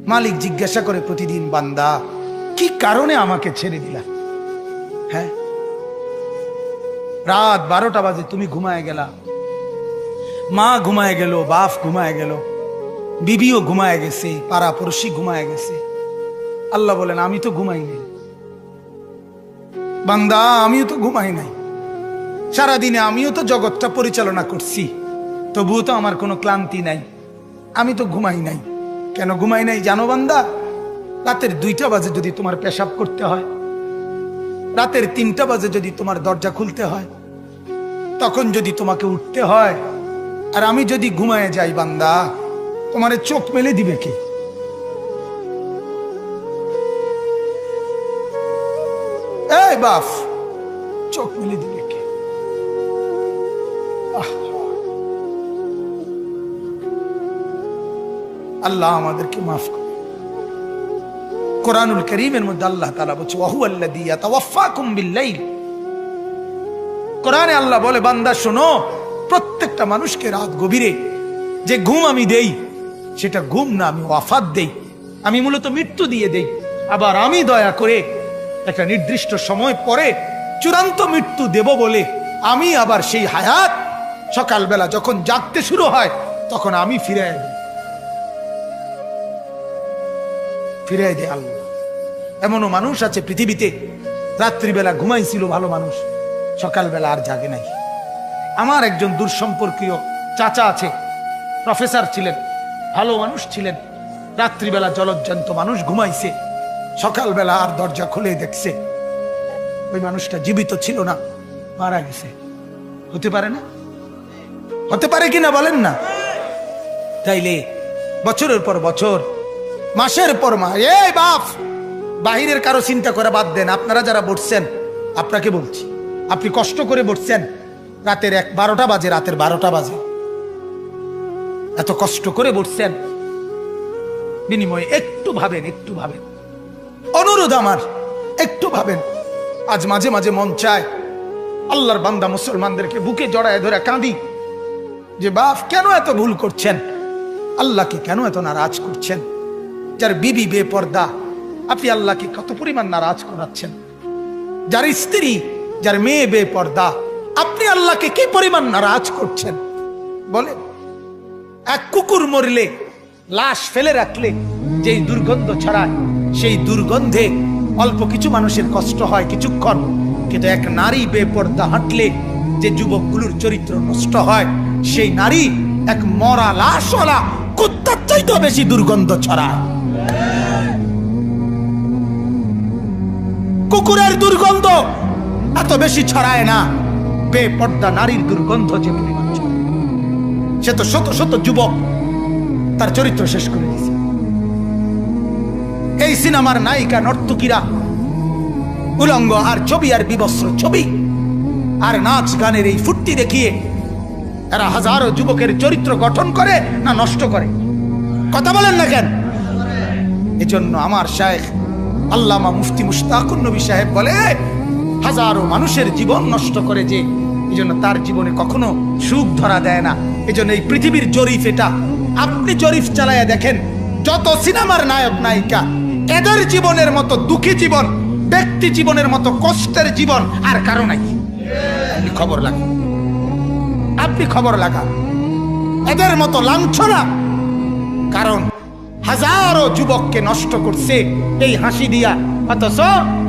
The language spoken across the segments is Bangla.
মালিক জিজ্ঞাসা করে প্রতিদিন, বান্দা কি কারণে আমাকে ছেড়ে দিলা? হ্যাঁ, রাত 12টা বাজে তুমি ঘুমায় গেলা, মা ঘুমায় গেল, বাপ ঘুমায় গেল, বিবিও ঘুমায় গেছে, পাড়া পড়শি ঘুমায় গেছে। আল্লাহ বলেন, আমি তো ঘুমাই নাই বান্দা, আমিও তো ঘুমাই নাই। সারাদিনে আমিও তো জগৎটা পরিচালনা করছি, তবুও তো আমার কোনো ক্লান্তি নাই, আমি তো ঘুমাই নাই। কেন ঘুমাই নাই জানো বান্দা? রাতের 2টা বাজে যদি তোমার পেশাব করতে হয়, রাতের 3টা বাজে যদি তোমার দরজা খুলতে হয়, তখন যদি তোমাকে উঠতে হয়, আর আমি যদি ঘুমায় যাই বান্দা, তোমারে চোখ মেলে দিবে কে? এই বাপ, চোখ মেলে দিবে কে? আল্লাহ আমাদেরকে মাফ করে। কোরআনুল কারীমের মধ্যে আল্লাহ তাআলা বলছে, ওয়া হুয়াল্লাযী ইয়াতাওয়াফফাকুম বিল-লাইল। কোরআনে আল্লাহ বলে, বান্দা শোনো, প্রত্যেকটা মানুষকে রাত গভীরে যে ঘুম আমি দেই, সেটা ঘুম না, আমি ওয়াফাত দেই, আমি মূলত মৃত্যু দিয়ে দেই। আবার আমি দয়া করে একটা নির্দিষ্ট সময় পরে চূড়ান্ত মৃত্যু দেব বলে আমি আবার সেই হায়াত সকালবেলা যখন জাগতে শুরু হয়, তখন আমি ফিরাই দেয় আল্লাহ। এমনও মানুষ আছে পৃথিবীতে, রাত্রিবেলা ঘুমাইছিল ভালো মানুষ, সকালবেলা আর জাগে নাই। আমার একজন দূরসম্পর্কীয় চাচা আছে, প্রফেসর ছিলেন, ভালো মানুষ ছিলেন, রাত্রিবেলা জলজ্জান্ত মানুষ ঘুমাইছে, সকালবেলা আর দরজা খুলে দেখছে ওই মানুষটা জীবিত ছিল না, মারা গেছে। হতে পারে না? হতে পারে কিনা বলেন না? তাইলে বছরের পর বছর, মাসের পর মাস, এই বাপ, বাহিরের কারো চিন্তা করে বাদ দেন। আপনারা যারা বসছেন, আপনাকে বলছি, আপনি কষ্ট করে বসছেন, রাতের 12টা বাজে, রাতের 12টা বাজে, এত কষ্ট করে বসছেন, বিনিময়ে একটু ভাবেন, একটু ভাবেন, অনুরোধ আমার, একটু ভাবেন। আজ মাঝে মাঝে মন চায় আল্লাহর বান্দা মুসলমানদেরকে বুকে জড়ায় ধরে কাঁদি যে, বাপ কেন এত ভুল করছেন? আল্লাহকে কেন এত নারাজ করছেন? যার বিবি বেপর্দা, আপনি আল্লাহকে কত পরিমাণ নারাজ করাচ্ছেন। যার স্ত্রী, যার মেয়ে বেপর্দা, আপনি আল্লাহকে কি পরিমাণ নারাজ করছেন বলেন? এক কুকুর মরলে, লাশ ফেলে রাখলে যেই দুর্গন্ধ ছড়ায়, সেই দুর্গন্ধে অল্প কিছু মানুষের কষ্ট হয় কিছুক্ষণ, কিন্তু এক নারী বেপর্দা হাঁটলে যে যুবকগুলোর চরিত্র নষ্ট হয়, সেই নারী এক মরা লাশওয়ালা কুত্তার চাইতেও বেশি দুর্গন্ধ ছড়ায়। কুকুরের দুর্গন্ধ এত বেশি ছড়ায় না, বেপর্দা নারীর দুর্গন্ধ যে পরিমাণ ছড়ায়। সে তো শত শত যুবক তার চরিত্র শেষ করে দিয়েছে। এই সিনেমার নায়িকা নর্তকীরা উলঙ্গ আর ছবি আর বিবস্ত্র ছবি আর নাচ গানের এই ফুর্তি দেখিয়ে এরা হাজারো যুবকের চরিত্র গঠন করে না নষ্ট করে? কথা বলেন না কেন? এজন্য আমার শায়েখ আল্লামা মুফতি মুশতাকুন নবী সাহেব বলে, হাজারো মানুষের জীবন নষ্ট করে যে, এজন্য তার জীবনে কখনো সুখ ধরা দেয় না। এজন্য এই পৃথিবীর জরিফ এটা, আপনি জরিফ চালায়া দেখেন, যত সিনেমার নায়ক নায়িকা, এদের জীবনের মতো দুঃখী জীবন, ব্যক্তি জীবনের মতো কষ্টের জীবন আর কারো নাই। আপনি খবর লাগান, আপনি খবর লাগান, এদের মতো লাঞ্ছনা। কারণ হাজারো যুবককে নষ্ট করছে এই হাসি দিয়া, অথচ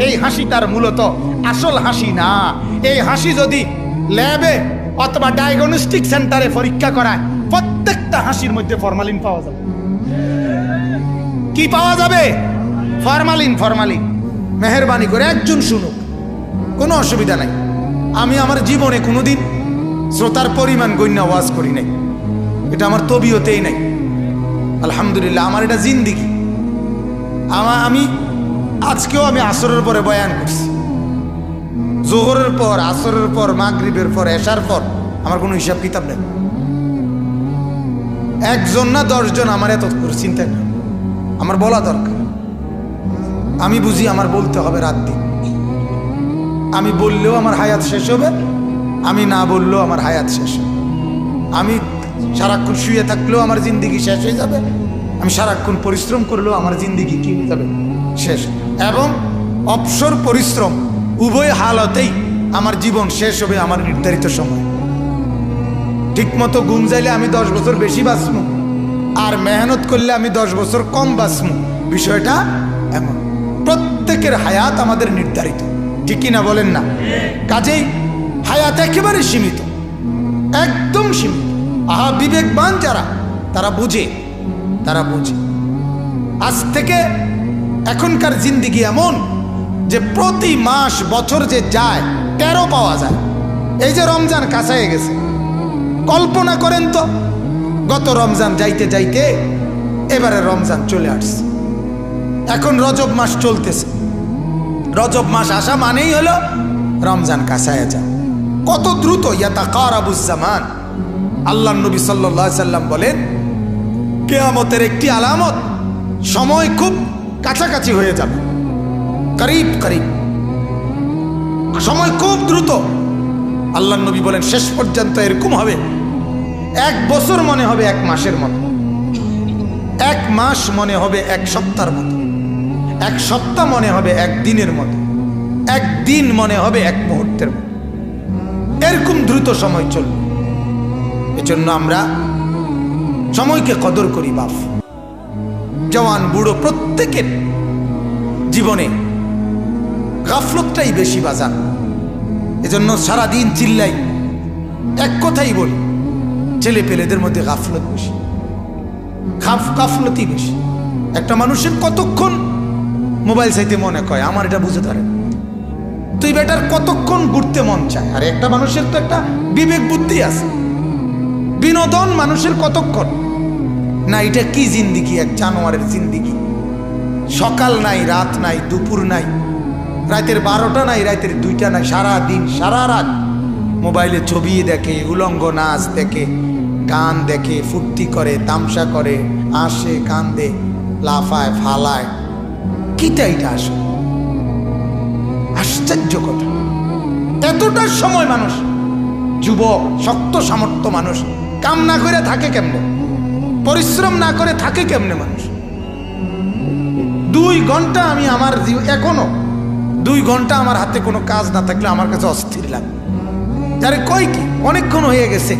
এই হাসিটার মূলত আসল হাসি না। এই হাসি যদি ল্যাবে অথবা ডায়াগনস্টিক সেন্টারে পরীক্ষা করায়, প্রত্যেকটা হাসির মধ্যে ফরমালিন পাওয়া যাবে। কি পাওয়া যাবে? ফরমালিন। ফরমালিন। মেহেরবানি করে একজন শুনুক, কোনো অসুবিধা নাই। আমি আমার জীবনে কোনোদিন শ্রোতার পরিমাণ গণ্য ওয়াজ করি নাই, এটা আমার তবিয়তেই নাই। আলহামদুলিল্লাহ, আমার এটা জিন্দিগি। আমি আজকেও আমি আসরের পরে বয়ান করছি, জোহরের পর, আসরের পর, মাগরিবের পর, এশার পর, আমার কোনো হিসাব কিতাব নেই। একজন না 10 জন আমার এত করে চিন্তা নেই, আমার বলা দরকার। আমি বুঝি আমার বলতে হবে রাত দিন। আমি বললেও আমার হায়াত শেষ হবে, আমি না বললেও আমার হায়াত শেষ হবে। আমি সারাক্ষণ শুয়ে থাকলেও আমার জিন্দিগি শেষ হয়ে যাবে, আমি সারাক্ষণ পরিশ্রম করলেও আমার জিন্দিগি কি হয়ে যাবে, শেষ। এবং অবসর পরিশ্রম উভয় হালতেই আমার জীবন শেষ হবে আমার নির্ধারিত সময়। ঠিকমতো ঘুম যাইলে আমি 10 বছর বেশি বাঁচব, আর মেহনত করলে আমি 10 বছর কম বাঁচব। বিষয়টা এমন, প্রত্যেকের হায়াত আমাদের নির্ধারিত, ঠিক কিনা বলেন না? কাজেই হায়াত একেবারে সীমিত, একদম সীমিত। আহা, বিবেকবান যারা তারা বুঝে, তারা বুঝে। আজ থেকে এখনকার জিন্দিগি এমন যে প্রতি মাস বছর যে যায় 13 পাওয়া যায়। এই যে রমজান কাছায় গেছে, কল্পনা করেন তো, গত রমজান যাইতে যাইতে এবারে রমজান চলে আসছে। এখন রজব মাস চলতেছে, রজব মাস আসা মানেই হলো রমজান কাছায় যায়। কত দ্রুত ইয়াতাকারাবুজ জামান। আল্লাহ নবী সাল্লাল্লাহু আলাইহি সাল্লাম বলেন, কিয়ামতের একটি আলামত, সময় খুব কাছাকাছি হয়ে যাবে, করিব করিব, সময় খুব দ্রুত। আল্লাহ নবী বলেন শেষ পর্যন্ত এরকম হবে, 1 বছর মনে হবে 1 মাসের মতো, 1 মাস মনে হবে 1 সপ্তাহের মতো, 1 সপ্তাহ মনে হবে 1 দিনের মতো, 1 দিন মনে হবে 1 মুহূর্তের মতো। এরকম দ্রুত সময় চলবে। এজন্য আমরা সময়কে কদর করি। বাপ, জওয়ান বুড়ো প্রত্যেকের জীবনে গাফলতটাই বেশি বাজার। এজন্য সারাদিন চিল্লাই, এক কথাই বলি, ছেলে পেলেদের মধ্যে গাফলত বেশি, গাফলতই বেশি। একটা মানুষের কতক্ষণ মোবাইল চাইতে মনে কয়, আমার এটা বুঝে ধরে, তুই বেটার কতক্ষণ ঘুরতে মন চায়। আর একটা মানুষের তো একটা বিবেক বুদ্ধি আছে, বিনোদন মানুষের কতক্ষণ না। এটা কি জিন্দিগি, এক জানোয়ারের জিন্দিগি। সকাল নাই, রাত নাই, দুপুর নাই, রাতের 12টা নাই, রাতের 2টা নাই, সারা দিন সারা রাত মোবাইলে ছবি দেখে, উলঙ্গ নাচ দেখে, গান দেখে, ফুর্তি করে, তামসা করে, আসে, কান্দে, লাফায়, ফালায়। কিটা এটা আসে? আশ্চর্য কথা। এতটা সময় মানুষ, যুবক, শক্ত সামর্থ্য মানুষ কাম না করে থাকে কেমনে, পরিশ্রম না করে থাকে কেমনে মানুষ? 2 ঘন্টা আমি আমার এখনো 2 ঘন্টা আমার হাতে কোনো কাজ না থাকলে আমার কাছে অস্থির লাগে। যারে কই কি অনেকক্ষণ হয়ে গেছে,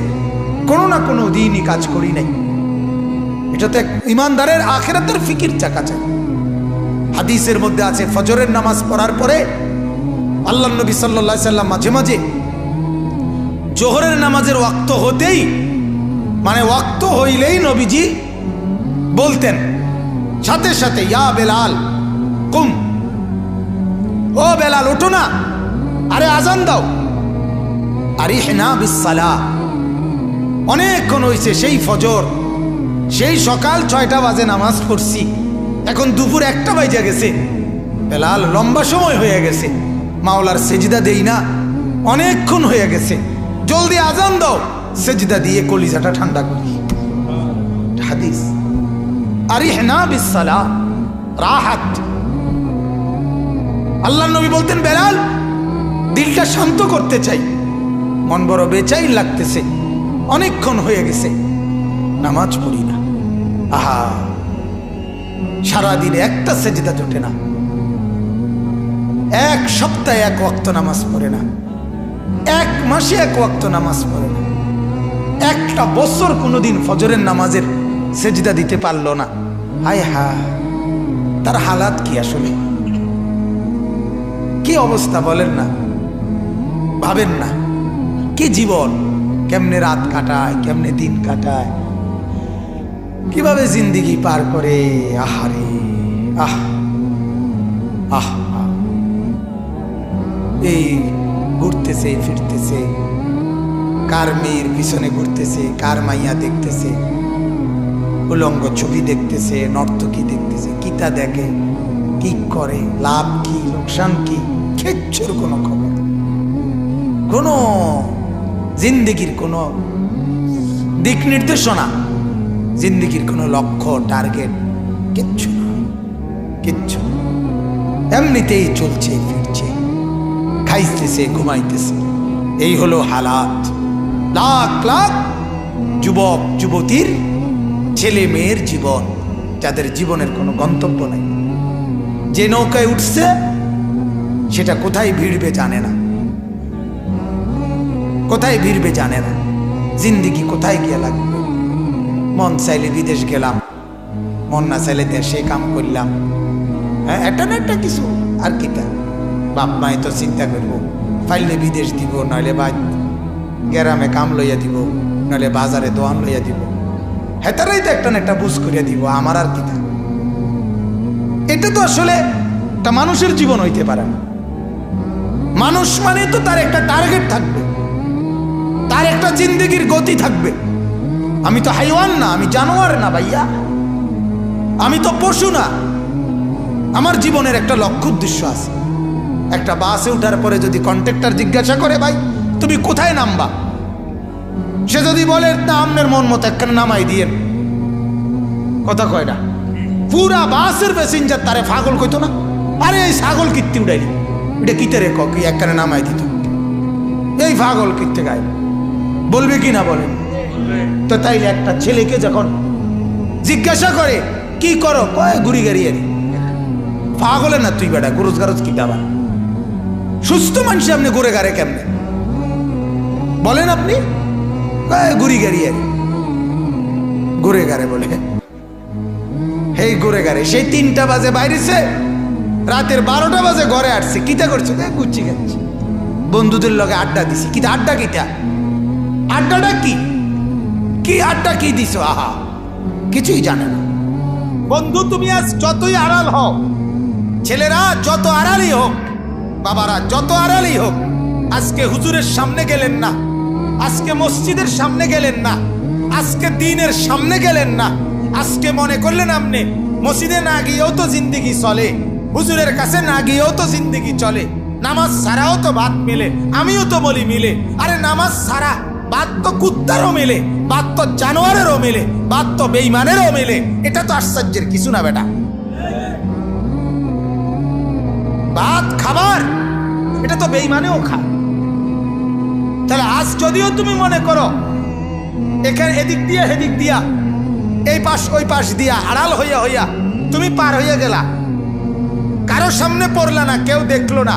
কোনো না কোনো দিনই কাজ করি নাই। এটা তো এক ইমানদারের আখিরাতের ফিকির চাকা চাই। হাদিসের মধ্যে আছে, ফজরের নামাজ পড়ার পরে আল্লাহ নবী সাল্লাল্লাহু আলাইহি সাল্লাম মাঝে মাঝে জোহরের নামাজের ওয়াক্ত হতেই, মানে ওয়াক্ত হইলেই নবীজি বলতেন সাথে সাথে, ইয়া বেলাল কুম, ও বেলাল ওঠো না, আরে আজান দাও, আরিহনা বিসসালাহ। অনেকক্ষণ হয়েছে, সেই ফজর, সেই সকাল 6টা বাজে নামাজ পড়ছি, এখন দুপুর 1টা বাজে গেছে, বেলাল লম্বা সময় হয়ে গেছে, মাওলার সেজদা দেই না, অনেকক্ষণ হয়ে গেছে, জলদি আজান দাও, সেজদা দিয়ে কলিজাটা ঠান্ডা করি। হাদিস, আরিহনা বিসসালাহ রাহাত। আল্লাহ নবী বলতেন, বেলাল দিলটা শান্ত করতে চাই, মন বড় বেচাইন লাগতেছে, অনেকক্ষণ হয়ে গেছে, নামাজ পড়ি না। আহা, সারাদিনে একটা সেজদা জোটে না, 1 সপ্তাহে 1 ওয়াক্ত নামাজ পড়ে না, 1 মাসে 1 ওয়াক্ত নামাজ পড়ে না, 1টা বছর কোনোদিন ফজরের নামাজের সেজদা দিতে পারলো না। হায় হা, তার হালাত কি আসলে, কি অবস্থা বলেন না, ভাবেন না, কি জীবন, কেমনে রাত কাটায়, কেমনে দিন কাটায়, কিভাবে জিন্দিগি পার করে। আহারে আহ আহ, এই ঘুরতেছে ফিরতেছে, কার মেয়ের পিছনে ঘুরতেছে, কার মাইয়া দেখতেছে, উলঙ্গ ছবি দেখতেছে, নর্তকী দেখতেছে, কিতা দেখে, কি করে, লাভ কি লোকসান কি, কিচ্ছুর কোনো খবর, কোনো জিন্দিগির কোনো দিক নির্দেশনা, জিন্দিগির কোনো লক্ষ্য টার্গেট কিচ্ছু নয়, কিচ্ছু। এমনিতেই চলছে ফিরছে, খাইতেছে ঘুমাইতেছে, এই হলো হালাত। লাখ লাখ যুবক যুবতীর, ছেলে মেয়ের জীবন যাদের জীবনের কোনো গন্তব্য নাই। যে নৌকায় উঠছে সেটা কোথায় ভিড়বে জানে না, কোথায় ভিড়বে জানে না, জিন্দিগি কোথায় গিয়ে লাগবে। মন চাইলে বিদেশ গেলাম, মন না চাইলে দেশে কাম করলাম, হ্যাঁ একটা না একটা কিছু। আর কিটা বাপ মাই তো চিন্তা করবো, ফাইলে বিদেশ দিব, নইলে বা গ্রামে কাম লইয়া দিব, নইলে বাজারে দোয়ান লইয়া দিব, হেতারাই তো একটা না একটা বুঝ করিয়া দিব। আমার আর কিটা, এটা তো আসলে একটা মানুষের জীবন হইতে পারে না। মানুষ মানে তো তার একটা টার্গেট থাকবে, তার একটা জিন্দেগির গতি থাকবে। আমি তো হাইওয়ান না, আমি জানোয়ার না ভাইয়া, আমি তো পশু না। আমার জীবনের একটা লক্ষ্য উদ্দেশ্য আছে। একটা বাসে উঠার পরে যদি কন্ট্রাক্টর জিজ্ঞাসা করে ভাই তুমি কোথায় নামবা, সে যদি বলে না আপনার মন মতো একখানে নামাই দিয়েন, কথা কয় না, পুরা বাসের প্যাসেঞ্জার তারে পাগল কইতো না, আরে এই ছাগল কীর্তি উঠাইলি, এটা কিতে রে কি একখানে নামাই দিত, এই পাগল কীর্তে গায়ে বলবে কি না বলেন? তো তাইলে একটা ছেলেকে যখন জিজ্ঞাসা করে কি করো, কয় ঘুরি গাড়ি আরি, পাগলে না তুই বেটা, গরজ গারজ কি দাবা, সুস্থ মানুষ আপনি ঘুরে গাড়ে কেমনে বলেন আপনি? কয় ঘুরি গাড়ি আরি, ঘুরে গাড়ে বলে, এই ঘুরে গাড়ে সেই 3টা বাজে বাইরেছে, রাতের 12টা বাজে ঘরে আসছে, কিতা করছে, গুচ্ছি খাচ্ছি, বন্ধুদের লগে আড্ডা দিছি। কিতা আড্ডা, কিতা আড্ডাটা কি, কি আড্ডা কি দিছো, আহা কিছুই জানে না। বন্ধু তুমি আজ যতই আড়াল হও, ছেলেরা যত আড়ালই হোক, বাবারা যত আড়ালই হোক, আজকে হুজুরের সামনে গেলেন না, আজকে মসজিদের সামনে গেলেন না, আজকে দ্বীনের সামনে গেলেন না, আজকে মনে করলেন আপনি মসজিদে না গিয়েও তো জিন্দেগি চলে, হুজুরের কাছে না গিয়েও তো জিন্দেগি চলে, নামাজ ছাড়াও তো ভাত মিলে, আমিও তো বলি মিলে। আরে নামাজ ছাড়া বাদ তো কুত্তারও মেলে, বাদ তো জানোয়ারেরও মেলে, বাদ তো বেঈমানেরও মেলে। এটা তো আশ্চর্যের কিছু না বেটা, ভাত খাবার এটা তো বেঈমানেও খায়। তাহলে আজ যদিও তুমি মনে করো এখানে এদিক দিয়া হেদিক দিয়া, এই পাশ ওই পাশ দিয়া আড়াল হইয়া হইয়া তুমি পার হইয়া গেলা, কারো সামনে পড়লা না, কেউ দেখলো না,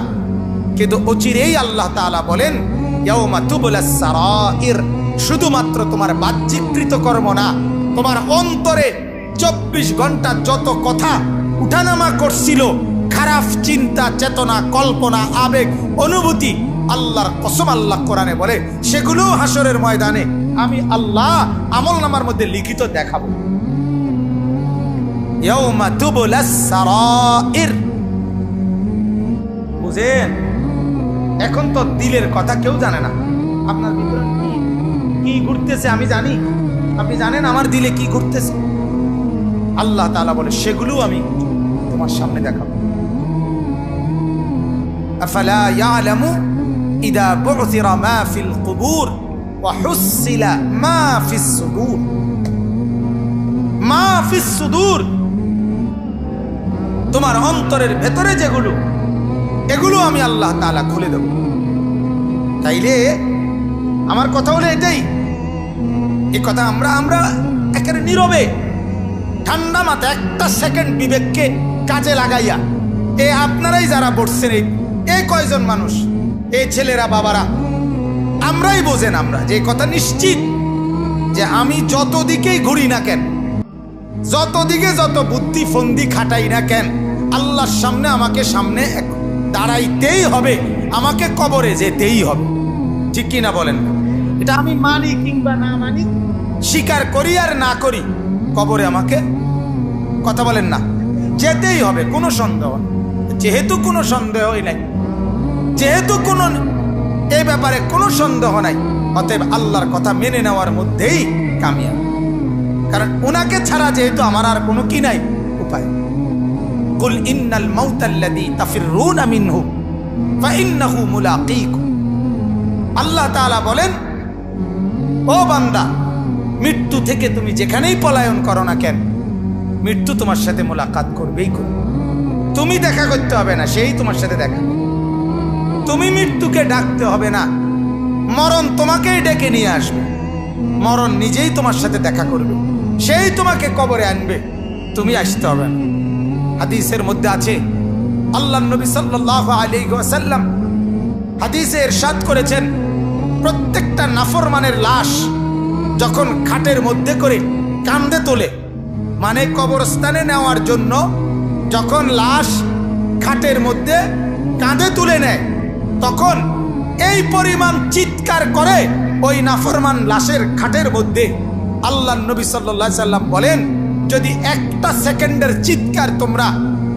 কিন্তু অচিরেই আল্লাহ তাআলা বলেন ইয়াউমা তুবলাস সারাইর, শুধুমাত্র তোমার বাহ্যিকৃত কর্ম না, তোমার অন্তরে 24 ঘন্টা যত কথা উঠানামা করছিল, খারাপ চিন্তা, চেতনা, কল্পনা, আবেগ, অনুভূতি, আল্লাহর কসম আল্লাহ কোরআনে বলে সেগুলো হাসরের ময়দানে আমি আল্লাহ আমলনামার মধ্যে লিখিত দেখাবো। ইয়াউমা তুবলাস সারাইর, বুঝেন? এখন তো দিলের কথা কেউ জানে না, আপনার ভিতরে কি ঘুরতেছে আমি জানি, আপনি জানেন আমার দিলে কি ঘুরতেছে। আল্লাহ তাআলা বলে সেগুলো আমি তোমার সামনে দেখাবো। আফালা ইয়ালামু ইদা বু'থিরা মা ফিল কুবুর ওয়া হুসিলা মা ফিস সুদূর, মা ফিস সুদূর, তোমার অন্তরের ভেতরে যেগুলো, এগুলো আমি আল্লাহ তাআলা খুলে দেব। তাইলে আমার কথা হলো এটাই, এই কথা আমরা একেবারে নীরবে ঠান্ডা মাথা একটা সেকেন্ড বিবেককে কাজে লাগাইয়া, এ আপনারাই যারা বসছেন এই কয়জন মানুষ, এই ছেলেরা বাবারা, আমরাই বোঝেন, আমরা যে কথা নিশ্চিত যে আমি যত দিকেই ঘুরি না কেন, যত দিকে যত বুদ্ধি ফন্দি খাটাই না কেন, আল্লাহর সামনে আমাকে সামনে দাঁড়াইতেই হবে, আমাকে কবরে যেতেই হবে, ঠিক কি না বলেন? এটা আমি মানি কিংবা না মানি, স্বীকার করি আর না করি, কবরে আমাকে, কথা বলেন না, যেতেই হবে, কোনো সন্দেহ নেই। যেহেতু কোনো সন্দেহই নাই, যেহেতু কোনো এই ব্যাপারে কোনো সন্দেহ নাই, অতএব আল্লাহর কথা মেনে নেওয়ার মধ্যেই কামিয়াব, কারণ ওনাকে ছাড়া যেহেতু আমার আর কোনো কি নাই উপায়। কুল ইন্নাল মাউতাল্লাযী তাফিররুনা মিনহু ফাইন্নাহু মুলাকীকুম, আল্লাহ তাআলা বলেন ও বান্দা, মৃত্যু থেকে তুমি যেখানেই পলায়ন করো না কেন, মৃত্যু তোমার সাথে মোলাকাত করবেই করবে। তুমি দেখা করতে হবে না, সেই তোমার সাথে দেখা, তুমি মৃত্যুকে ডাকতে হবে না, মরণ তোমাকেই ডেকে নিয়ে আসবে, মরণ নিজেই তোমার সাথে দেখা করবে, সেই তোমাকে কবরে আনবে। তুমি আসতে হবে না। হাদিসের মধ্যে আছে আল্লাহর নবী সাল্লাল্লাহু আলাইহি ওয়াসাল্লাম হাদিসে ইরশাদ করেছেন, প্রত্যেকটা নাফরমানের লাশ যখন খাটের মধ্যে করে কাঁধে তোলে, মানে কবরস্থানে নেওয়ার জন্য যখন লাশ খাটের মধ্যে কাঁধে তুলে নেয়, তখন এই পরিমাণ চিৎকার করে ওই নাফরমান লাশের খাটের মধ্যে। আল্লাহর নবী সাল্লাল্লাহু আলাইহি সাল্লাম বলেন, যদি একটা সেকেন্ডের চিৎকার তোমরা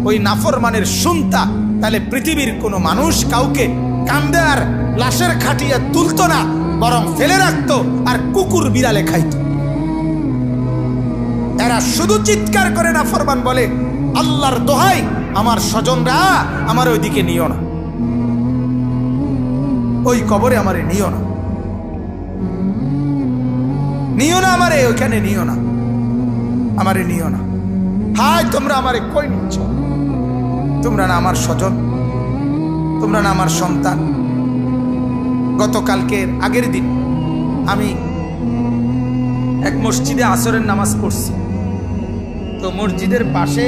ওই নাফরমানের শুনতা, তাহলে পৃথিবীর কোনো মানুষ কাউকে কাঁধে আর লাশের খাটিয়ে তুলতো না, বরং ফেলে রাখতো আর কুকুর বিড়ালে খাইত। এরা শুধু চিৎকার করে নাফরমান বলে, আল্লাহর দোহাই আমার স্বজনরা আমার ওইদিকে নিও না, ওই কবরে আমারে নিও না, নিও না আমারে, ওইখানে নিও না, আমারে নিও না। হায় তোমরা আমারে কই নিচ্ছ? তোমরা না আমার স্বজন, তোমরা না আমার সন্তান। গতকালকের আগের দিন আমি এক মসজিদে আসরের নামাজ পড়ছি। তো মসজিদের পাশে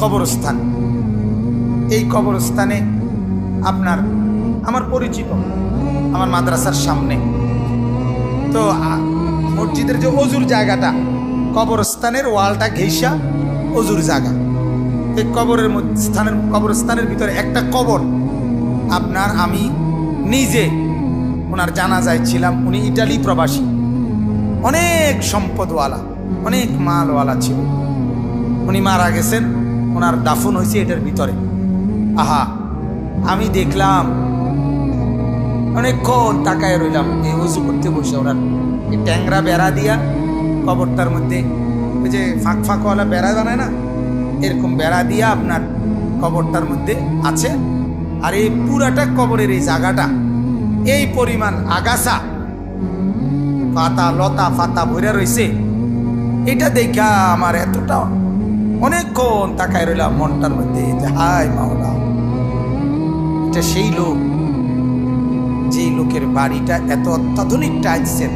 কবরস্থান, এই কবরস্থানে আপনার আমার পরিচিত, আমার মাদ্রাসার সামনে। তো মসজিদের যে অজুর জায়গাটা, কবরস্থানের ওয়ালটা ঘেঁষা অজুর জায়গা। এই কবরস্থানের ভিতরে একটা কবর আপনার, আমি নিজে ওনার জানাজায় ছিলাম। উনি ইটালি প্রবাসী, অনেক সম্পদওয়ালা, অনেক মালওয়ালা ছিল। উনি মারা গেছেন, ওনার দাফন হয়েছে এটার ভিতরে। আহা, আমি দেখলাম অনেকক্ষণ তাকায় রইলাম এই উজু করতে বসে। ওনার এই ট্যাংরা বেড়া দিয়া কবরটার মধ্যে, ওই যে ফাঁক ফাঁকওয়ালা বেড়া বানায় না, এরকম বেড়া দিয়া আপনার কবরটার মধ্যে আছে। আর এই পুরাটা কবরের এই জায়গাটা এই পরিমাণ আগাছা পাতা লতা ফাতা ভরে রয়েছে। এটা দেখা আমার এতটা অনেকক্ষণ তাকায় রইলাম মনটার মধ্যে, হায় মাওলা, এটা সেই লোক, যেই লোকের বাড়িটা এত অত্যাধুনিক টাইলসের,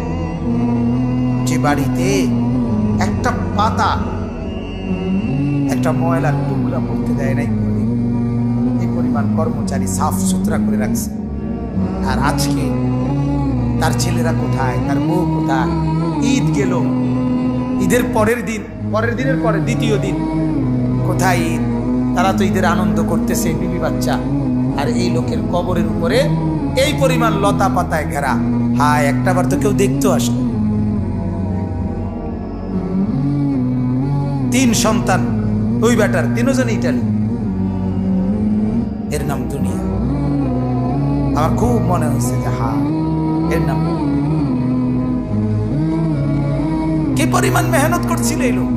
যে বাড়িতে একটা পাতা, একটা ময়লার টুকরা পড়তে দেয় নাই, এই পরিমাণ কর্মচারী সাফ সুতরা করে রাখছে। আর আজকে তার ছেলেরা কোথায়, তার বউ কোথায়? ঈদ গেল, ঈদের পরের দিনের পরে দ্বিতীয় দিন, কোথায় ঈদ? তারা তো ঈদের আনন্দ করতেছে, বিবি বাচ্চা। আর এই লোকের কবরের উপরে এই পরিমাণ লতা পাতায় ঘেরা। হায়, একটাবার তো কেউ দেখতে আসে। 3 সন্তান ওই বেটার, 3 জন ইটালি। এর নাম দুনিয়া। আমার খুব মনে হয়েছে যে হা, এর নাম কি পরিমাণ মেহনত করছিল এই লোক।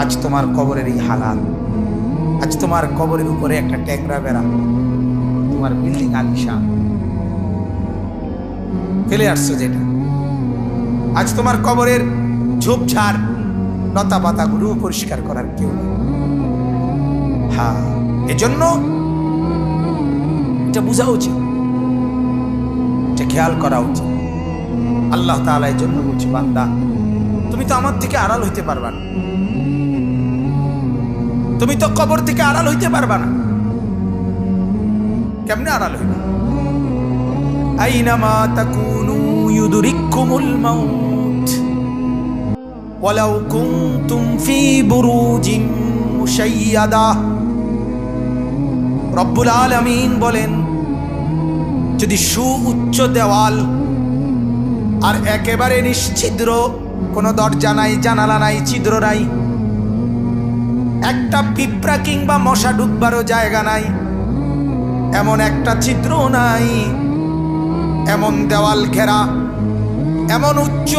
আজ তোমার কবরের এই হালাল, আজ তোমার কবরের উপরে একটা ট্যাংরা বেড়া, তোমার বিল্ডিং আলিশান ফেলে আসছো যেটা, আজ তোমার কবরের ঝোপঝাড় লতা পাতা গুলো পরিষ্কার করার কেউ নেই। হ্যাঁ, এজন্য এটা বোঝা উচিত, এটা খেয়াল করা উচিত। আল্লাহ তাআলা এর জন্য বলছে, বান্দা তুমি তো আমার থেকে আড়াল হইতে পারবা না, তুমি তো কবর থেকে আড়াল হইতে পারবা না। কেমনে আড়াল হইবে? আইনামা তাকুনু ইউদরিকুমুল মাউত ওয়ালাউ কুনতুম ফি বুরুজিন মুশাইয়াদা। রব্বুল আলামিন বলেন, যদি সুউচ্চ দেওয়াল আর একেবারে নিশ্ছিদ্র, কোনো দরজা নাই, জানালা নাই, ছিদ্র নাই, একটা পিঁপড়া কিংবা মশা ঢুকবারও জায়গা নাই, এমন একটা ছিদ্র নাই, এমন দেওয়াল ঘেরা, এমন উচ্চ,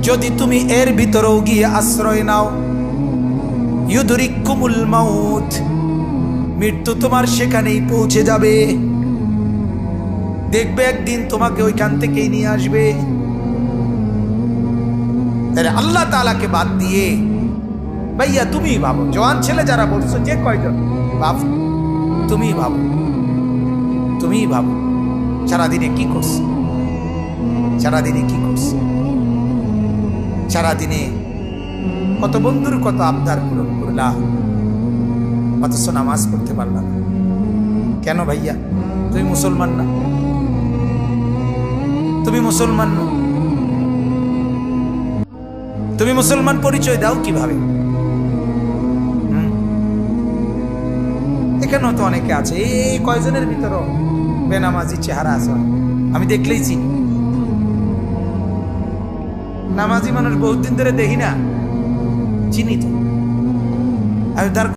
যদি তুমি এর ভিতরেও গিয়ে আশ্রয় নাও, ইউদরিকুমুল মাউত, মৃত্যু তোমার সেখানেই পৌঁছে যাবে। দেখবে একদিন তোমাকে ওইখান থেকেই নিয়ে আসবে। আল্লাহ তাআলাকে বাদ দিয়ে ভাইয়া তুমি ভাবো, জওয়ান ছেলে যারা বলছো, যে কয়জন বাপ, তুমি ভাবো, তুমি ভাবো সারাদিনে কি করছো, সারাদিনে কি করছো, সারাদিনে কত বন্ধুর কত আবদার পূরণ করলাম, অথচ নামাজ পড়তে পারলাম না। কেন ভাইয়া? তুমি মুসলমান না? তুমি মুসলমান না? তুমি মুসলমান পরিচয় দাও কিভাবে? এখানেও তো অনেকে আছে, এই কয়জনের ভিতরও বেনামাজি চেহারা আছে, আমি দেখলেই চিনি। নামাজি মানুষ বহুত দিন ধরে দেখি না, চিনি তো আমি তার